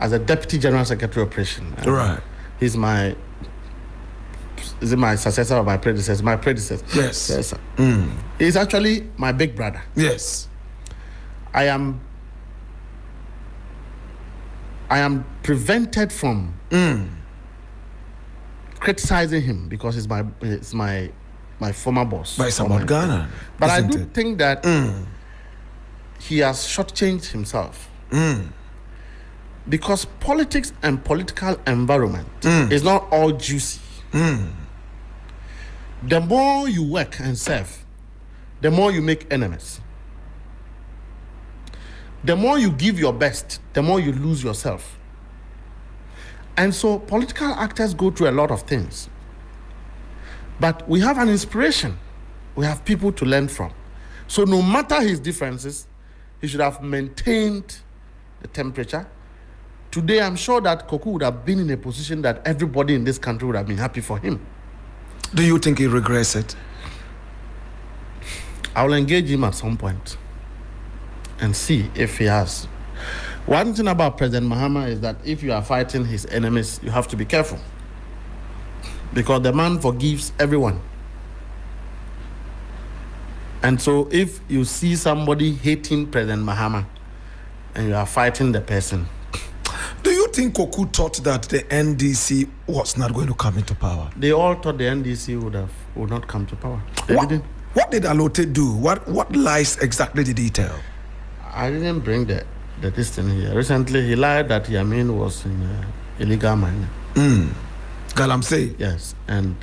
as a Deputy General Secretary Operation. Right. He's my... Is it my successor or my predecessor? My predecessor. Yes. Yes. He's actually my big brother. Yes. I am prevented from criticizing him because he's my former boss. But it's about Ghana. But I do think that he has shortchanged himself. Because politics and political environment is not all juicy. The more you work and serve, the more you make enemies. The more you give your best, the more you lose yourself. And so political actors go through a lot of things. But we have an inspiration. We have people to learn from. So no matter his differences, he should have maintained the temperature. Today, I'm sure that Koku would have been in a position that everybody in this country would have been happy for him. Do you think he regrets it? I will engage him at some point and see if he has. One thing about President Mahama is that if you are fighting his enemies, you have to be careful. Because the man forgives everyone. And so if you see somebody hating President Mahama and you are fighting the person. Do you think Koku thought that the NDC was not going to come into power? They all thought the NDC would not come to power. They didn't. What did Alote do? What lies exactly did he tell? I didn't bring the this thing here. Recently, he lied that Yamin was in illegal mining. Galamsey? Yes, and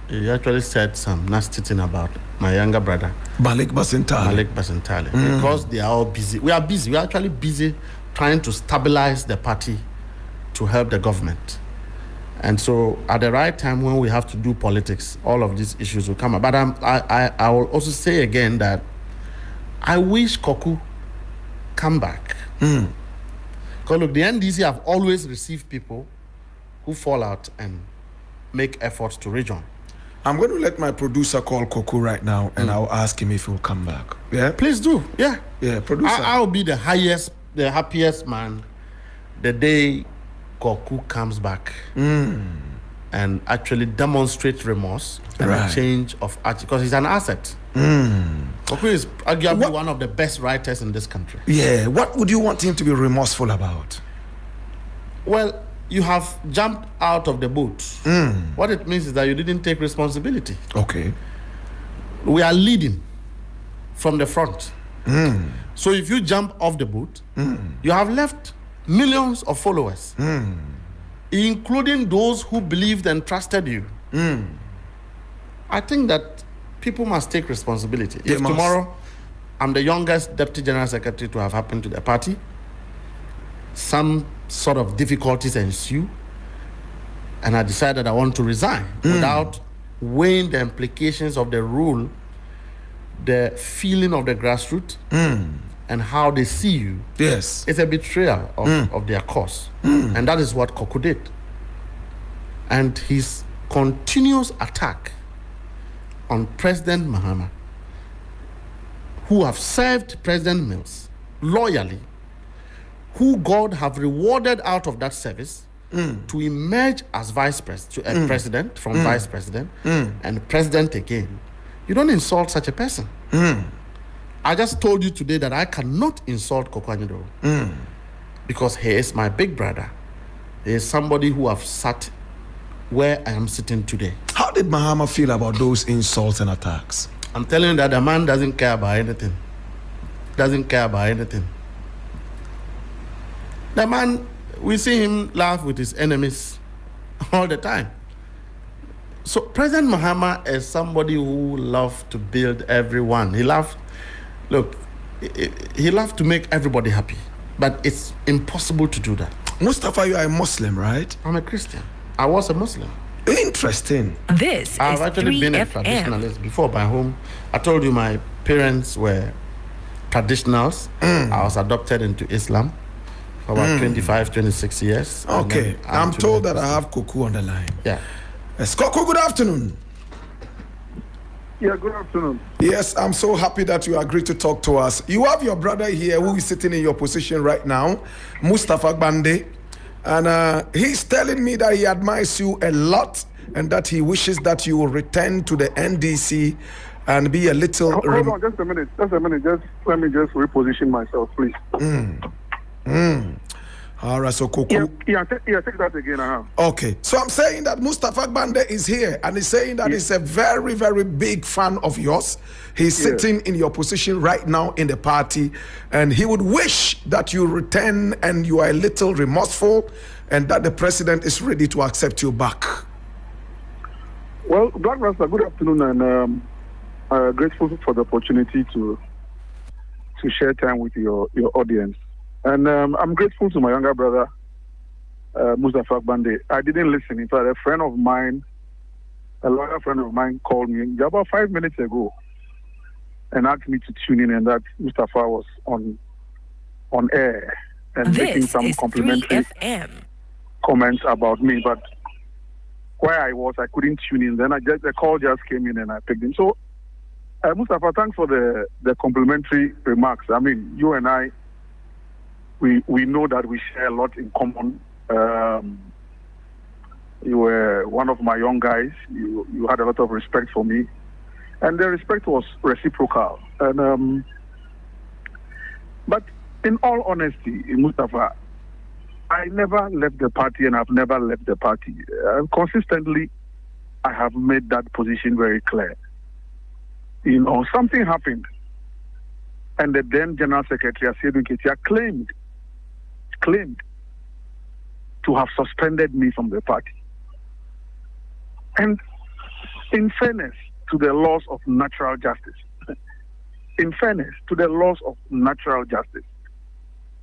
he actually said some nasty thing about my younger brother. Malik Basintali. Because they are all busy. We are busy. We are actually busy trying to stabilize the party to help the government. And so at the right time when we have to do politics, all of these issues will come up. But I will also say again that I wish Koku come back. Because look, the NDC have always received people who fall out and make efforts to rejoin. I'm going to let my producer call Koku right now and I'll ask him if he'll come back. Yeah? Please do. Yeah. Yeah, producer. I'll be the happiest man the day Koku comes back and actually demonstrate remorse and a change of attitude, because he's an asset. Koku is arguably one of the best writers in this country. Yeah, what would you want him to be remorseful about? Well, you have jumped out of the boat. What it means is that you didn't take responsibility. Okay. We are leading from the front. So if you jump off the boat, you have left millions of followers, including those who believed and trusted you. I think that people must take responsibility. If tomorrow I'm the youngest Deputy General Secretary to have happened to the party, some sort of difficulties ensue, and I decide that I want to resign without weighing the implications of the rule, the feeling of the grassroots, and how they see you. Yes. It's a betrayal of their cause. And that is what Koku did. And his continuous attack on President Mahama, who have served President Mills loyally, who God have rewarded out of that service to emerge as president from vice president and president again. You don't insult such a person. I just told you today that I cannot insult Koku ahyidoho because he is my big brother. He is somebody who have sat where I am sitting today. How did Mahama feel about those insults and attacks? I'm telling you that the man doesn't care about anything. Doesn't care about anything. The man, we see him laugh with his enemies all the time. So President Mahama is somebody who loves to build everyone. He loves to make everybody happy. But it's impossible to do that. Mustafa, you are a Muslim, right? I'm a Christian. I was a Muslim. Interesting. I've actually been a traditionalist before by whom I told you my parents were traditionals. I was adopted into Islam for about 25, 26 years. Okay. I'm told that I have Koku on the line. Yeah. Yes, Koku, good afternoon. Yeah, good afternoon. Yes, I'm so happy that you agreed to talk to us. You have your brother here who is sitting in your position right now, Mustafa Bande. And he's telling me that he admires you a lot and that he wishes that you will return to the NDC and be a little... Hold on, just a minute. Just let me just reposition myself, please. All right, so Koku. Take that again. Okay, so I'm saying that Mustafa Bande is here and he's saying that he's a very, very big fan of yours. He's sitting in your position right now in the party and he would wish that you return and you are a little remorseful and that the president is ready to accept you back. Well, Black Rasta, good afternoon, and grateful for the opportunity to share time with your audience. And I'm grateful to my younger brother, Mustafa Bande. I didn't listen. In fact, a lawyer friend of mine called me about 5 minutes ago and asked me to tune in and that Mustafa was on air and making some complimentary comments about me. But where I was, I couldn't tune in. Then the call just came in and I picked him. So, Mustafa, thanks for the complimentary remarks. I mean, you and I, we know that we share a lot in common. You were one of my young guys. You had a lot of respect for me, and the respect was reciprocal. And but in all honesty, Mustafa, I never left the party, and I've never left the party. Consistently, I have made that position very clear. You know, something happened, and the then General Secretary, ahyidoho Ketia, claimed to have suspended me from the party. And in fairness to the laws of natural justice,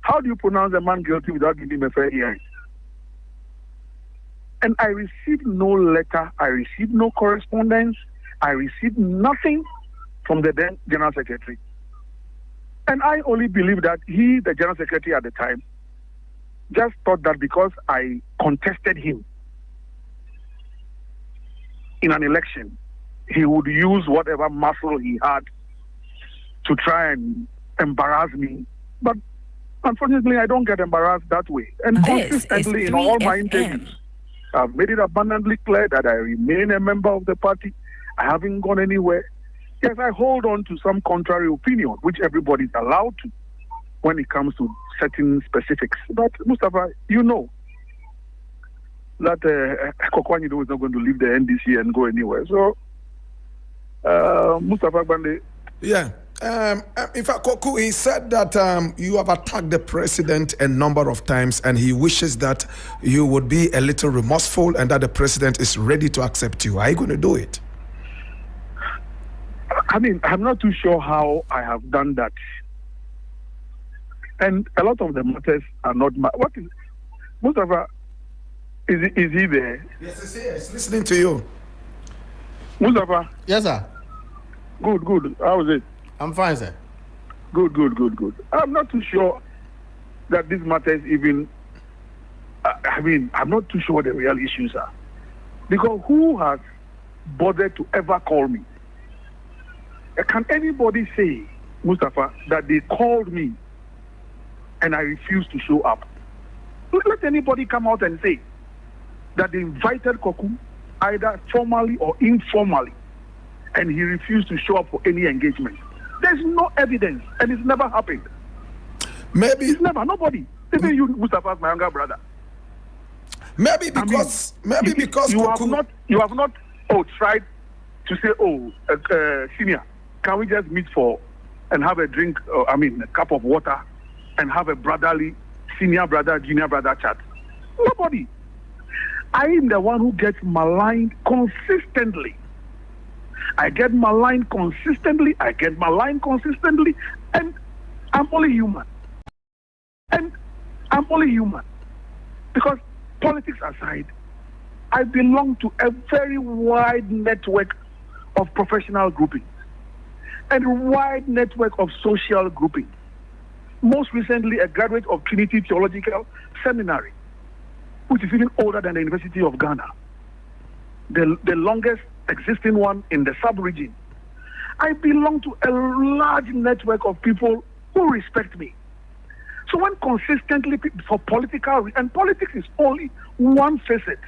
how do you pronounce a man guilty without giving him a fair hearing? And I received no letter, I received no correspondence, I received nothing from the then General Secretary. And I only believe that he, the General Secretary at the time, just thought that because I contested him in an election, he would use whatever muscle he had to try and embarrass me. But unfortunately, I don't get embarrassed that way. And consistently in all my interviews, I've made it abundantly clear that I remain a member of the party. I haven't gone anywhere. Yes, I hold on to some contrary opinion, which everybody is allowed to when it comes to certain specifics. But Mustafa, you know that Koku is not going to leave the NDC and go anywhere. So, Mustafa Bande. Yeah. In fact, Koku, he said that you have attacked the president a number of times and he wishes that you would be a little remorseful and that the president is ready to accept you. Are you going to do it? I mean, I'm not too sure how I have done that. And a lot of the matters are not... What is... Mustafa, is he there? Yes, he's here. He's listening to you. Mustafa? Yes, sir. Good. How is it? I'm fine, sir. Good. I'm not too sure that this matter is even... I mean, I'm not too sure what the real issues are. Because who has bothered to ever call me? Can anybody say, Mustafa, that they called me and I refused to show up? Let anybody come out and say that they invited Koku either formally or informally and he refused to show up for any engagement. There's no evidence and it's never happened. Maybe it's never, nobody. Even you, Mustafa, my younger brother. Maybe because Koku... You have not tried to say, senior, can we just meet and have a drink, a cup of water and have a brotherly senior brother, junior brother chat? Nobody. I am the one who gets maligned consistently. I get maligned consistently, and I'm only human. Because politics aside, I belong to a very wide network of professional groupings and a wide network of social groupings. Most recently, a graduate of Trinity Theological Seminary, which is even older than the University of Ghana, the longest existing one in the sub-region. I belong to a large network of people who respect me. So when consistently for political and politics is only one facet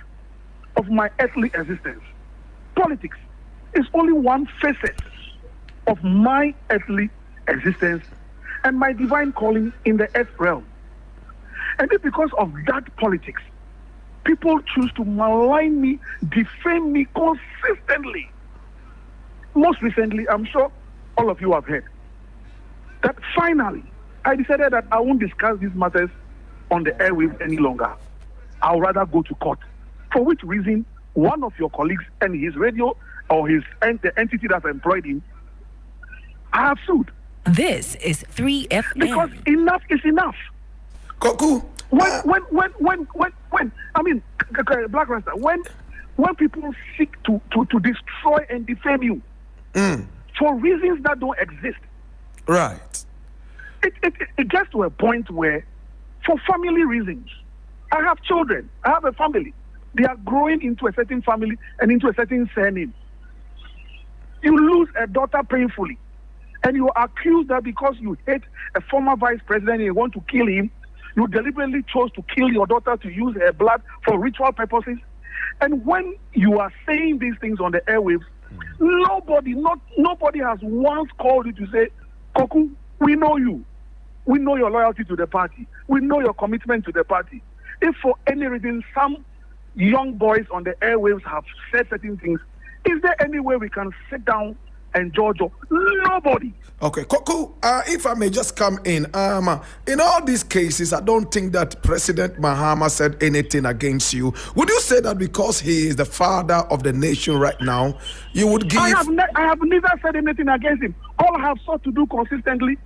of my earthly existence. Politics is only one facet of my earthly existence and my divine calling in the earth realm. And it's because of that politics, people choose to malign me, defame me consistently. Most recently, I'm sure all of you have heard that finally I decided that I won't discuss these matters on the airwaves any longer. I'll rather go to court. For which reason, one of your colleagues and his radio or the entity that employed him, I have sued. This is 3FM. Because enough is enough. Koku. When I mean, Black Rasta, when people seek to destroy and defame you for reasons that don't exist, Right. It gets to a point where, for family reasons, I have children, I have a family. They are growing into a certain family and into a certain surname. You lose a daughter painfully, and you are accused that because you hate a former vice president and you want to kill him, you deliberately chose to kill your daughter to use her blood for ritual purposes. And when you are saying these things on the airwaves, nobody has once called you to say, Koku, we know you. We know your loyalty to the party. We know your commitment to the party. If for any reason some young boys on the airwaves have said certain things, is there any way we can sit down and judge? Nobody. Okay, Koku, if I may just come in all these cases, I don't think that President Mahama said anything against you. Would you say that because he is the father of the nation right now, you would give... I have never said anything against him. All I have sought to do consistently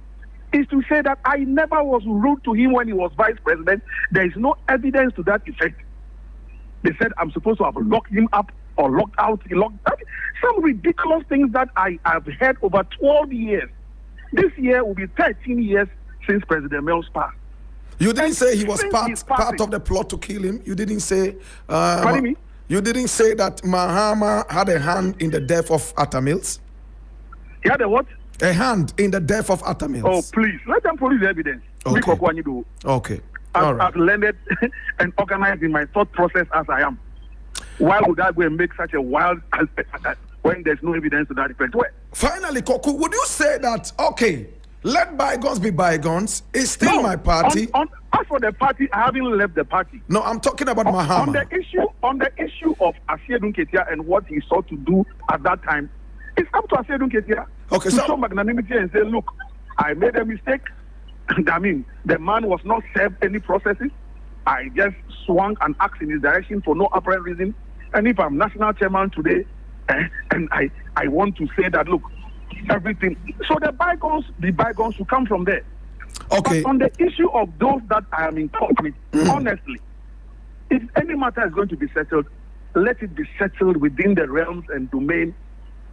is to say that I never was rude to him when he was vice president. There is no evidence to that effect. They said I'm supposed to have locked him up or locked out. Some ridiculous things that I have heard over 12 years. This year will be 13 years since President Mills passed. You didn't say he was part of the plot to kill him. You didn't say... Pardon me? You didn't say that Mahama had a hand in the death of Atta Mills? He had a what? A hand in the death of Atta Mills. Oh, please. Let them produce the evidence. Okay. Okay. All right. I've learned and organized in my thought process as I am. Why would I go and make such a wild aspect when there's no evidence to that effect? Where? Finally, Koku, would you say that, okay, let bygones be bygones, it's still my party? As for the party, I haven't left the party. No, I'm talking about Mahama. On the issue of Ahyidoho Ketia and what he sought to do at that time, it's up to Ahyidoho Ketia to show magnanimity and say, look, I made a mistake. I mean, the man was not served any processes. I just swung an axe in his direction for no apparent reason. And if I'm national chairman today, and I want to say that, look, everything. So the bygones will come from there. Okay. But on the issue of those that I am in court with, honestly, if any matter is going to be settled, let it be settled within the realms and domain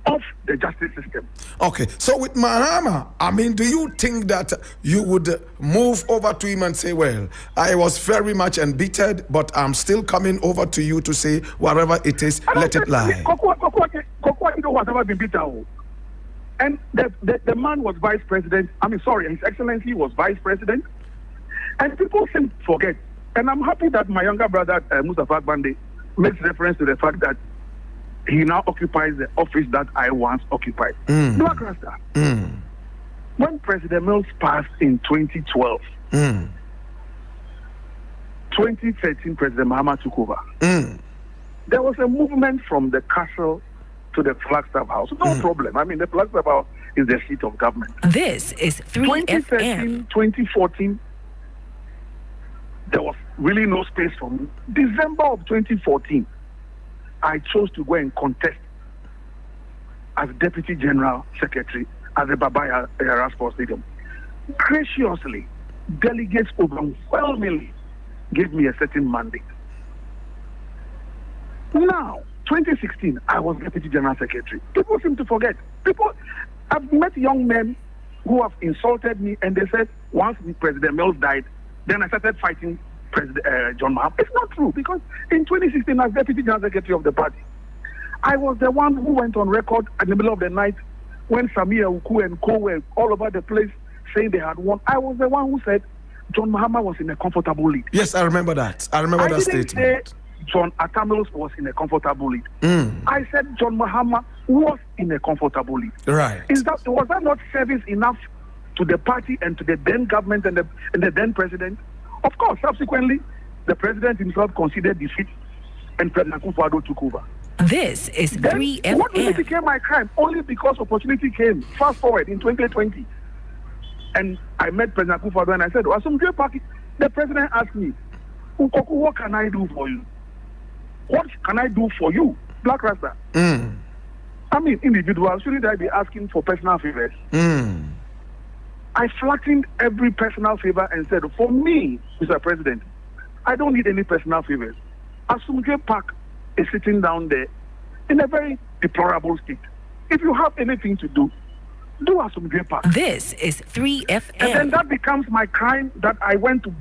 of the justice system. Okay, so with Mahama, I mean, do you think that you would move over to him and say, well, I was very much embittered, but I'm still coming over to you to say whatever it is, let it lie? Koku has never been bitter. And the man was vice president. His Excellency was vice president. And people seem to forget. And I'm happy that my younger brother, Mustafa Bande, makes reference to the fact that he now occupies the office that I once occupied. Black Rasta. When President Mills passed in 2012, 2013, President Mahama took over. There was a movement from the castle to the Flagstaff House. No problem. I mean, the Flagstaff House is the seat of government. This is 3FM. 2013, 2014, there was really no space for me. December of 2014, I chose to go and contest as Deputy General Secretary at the Baba Yara Sports Stadium. Graciously, delegates overwhelmingly gave me a certain mandate. Now, 2016, I was Deputy General Secretary. People seem to forget. I've met young men who have insulted me, and they said, once President Mills died, then I started fighting President John Mahama. It's not true, because in 2016, as Deputy General Secretary of the party, I was the one who went on record in the middle of the night when Samia Uku and Co were all over the place saying they had won. I was the one who said, John Mahama was in a comfortable lead. Yes, I remember that. I remember that didn't statement. say John Atamils was in a comfortable lead. I said John Mahama was in a comfortable lead. Right. Was that not service enough to the party and to the then government and the then president? Of course, subsequently, the president himself considered defeat and President Akufo-Addo took over. This is Then, 3FM. what really became my crime? Only because opportunity came. Fast forward in 2020. And I met President Akufo-Addo and I said, Asumdwe Park, the president asked me, Koku, what can I do for you? What can I do for you, Black Rasta? I mean, individuals, shouldn't I be asking for personal favors? I flattened every personal favor and said, for me, Mr. President, I don't need any personal favors. Asumdwe Park is sitting down there in a very deplorable state. If you have anything to do Asumdwe Park. This is 3FM. And then that becomes my crime that I went to